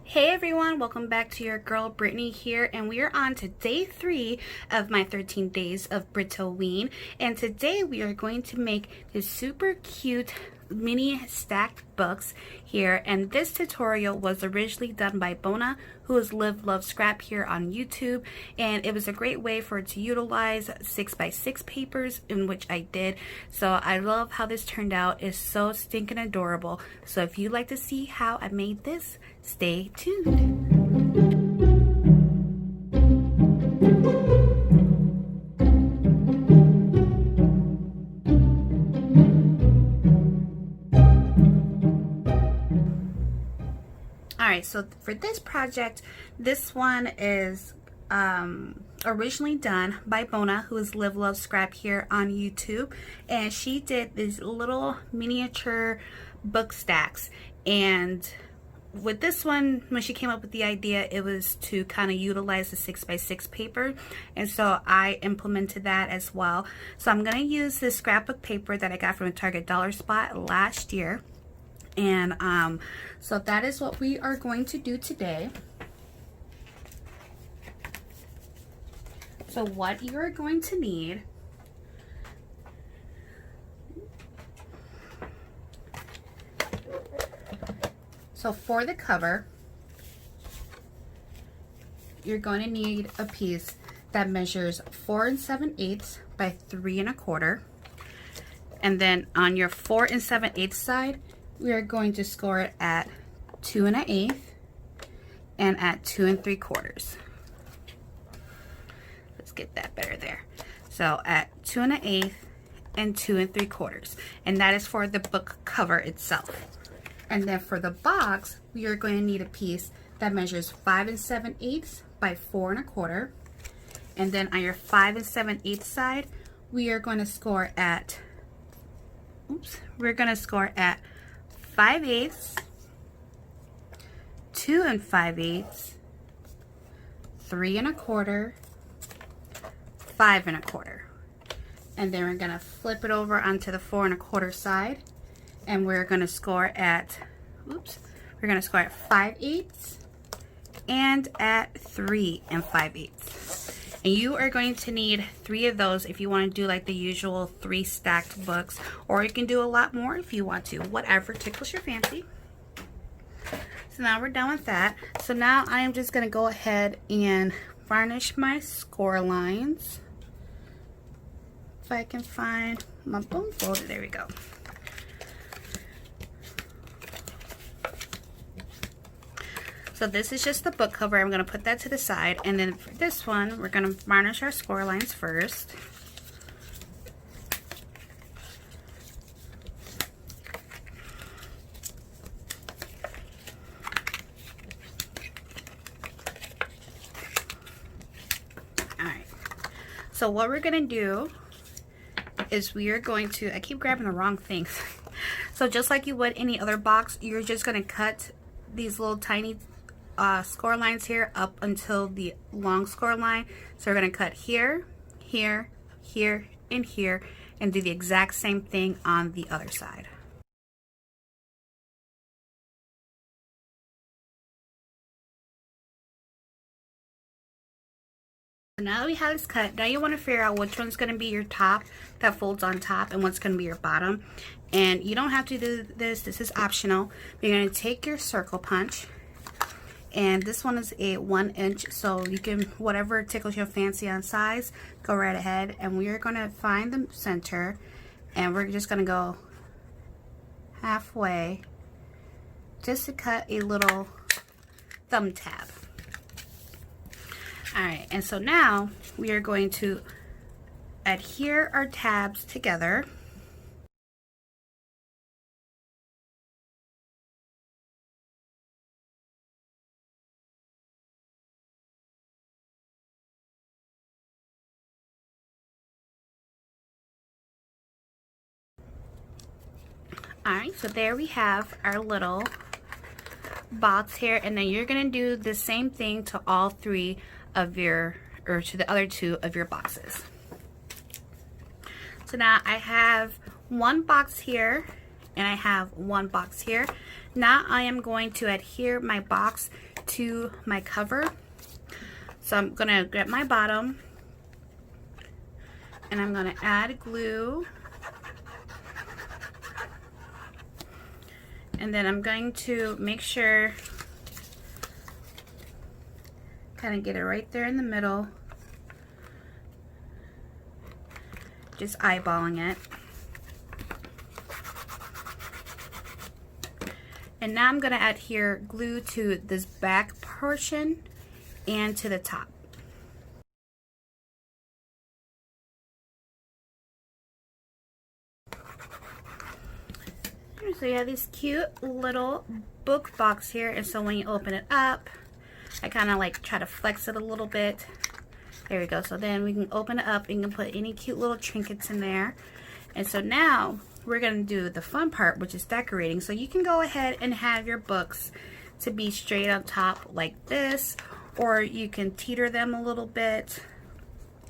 Hey everyone, welcome back to your girl Brittany here, and we are on to day 3 of my 13 days of BRITT-O-WEEN. And today we are going to make this super cute mini stacked books here, and this tutorial was originally done by Bona, who is Live Love Scrap here on YouTube, and it was a great way for it to utilize 6x6 papers, in which I did. So I love how this turned out. It's so stinking adorable. So if you'd like to see how I made this, stay tuned. Alright, so for this project, this one is originally done by Bona, who is Live Love Scrap here on YouTube, and she did these little miniature book stacks. And with this one, when she came up with the idea, it was to kind of utilize the 6x6 paper, and so I implemented that as well. So I'm going to use this scrapbook paper that I got from a Target dollar spot last year. And so that is what we are going to do today. So what you are going to need for the cover, you're going to need a piece that measures 4 7/8 by 3 1/4, and then on your 4 7/8 side, we are going to score it at 2 1/8 and at 2 3/4. Let's get that better there. So at 2 1/8 and 2 3/4, and that is for the book cover itself. And then for the box, we are going to need a piece that measures 5 7/8 by 4 1/4, and then on your 5 7/8 side, we are going to score at 5/8, 2 5/8, 3 1/4, 5 1/4. And then we're going to flip it over onto the 4 1/4 side, and we're going to score at 5/8 and at 3 5/8. And you are going to need 3 of those if you want to do like the usual 3 stacked books, or you can do a lot more if you want to, whatever tickles your fancy. So now we're done with that. So now I am just going to go ahead and varnish my score lines. If I can find my bone folder, there we go. So this is just the book cover. I'm going to put that to the side, and then for this one, we're going to varnish our score lines first. Alright, so what we're going to do is we are going to, I keep grabbing the wrong things. So just like you would any other box, you're just going to cut these little tiny score lines here up until the long score line. So we're going to cut here, here, here, and here, and do the exact same thing on the other side. So now that we have this cut, now you want to figure out which one's going to be your top that folds on top and what's going to be your bottom. And you don't have to do this, this is optional. You're going to take your circle punch, and this one is a 1 inch, so you can, whatever tickles your fancy on size, go right ahead. And we are going to find the center, and we're just going to go halfway just to cut a little thumb tab. Alright, and so now we are going to adhere our tabs together. Alright, so there we have our little box here, and then you're going to do the same thing to all 3 of your, or to the other 2 of your boxes. So now I have one box here and I have one box here. Now I am going to adhere my box to my cover. So I'm gonna grab my bottom and I'm gonna add glue. And then I'm going to make sure, kind of get it right there in the middle. Just eyeballing it. And now I'm going to adhere glue to this back portion and to the top. So you have this cute little book box here, and so when you open it up, I kind of like try to flex it a little bit. There we go. So then we can open it up and you can put any cute little trinkets in there. And so now we're going to do the fun part, which is decorating. So you can go ahead and have your books to be straight up top like this, or you can teeter them a little bit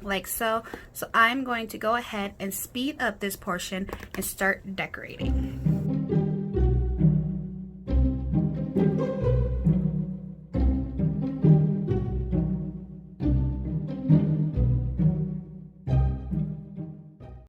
like so. So I'm going to go ahead and speed up this portion and start decorating.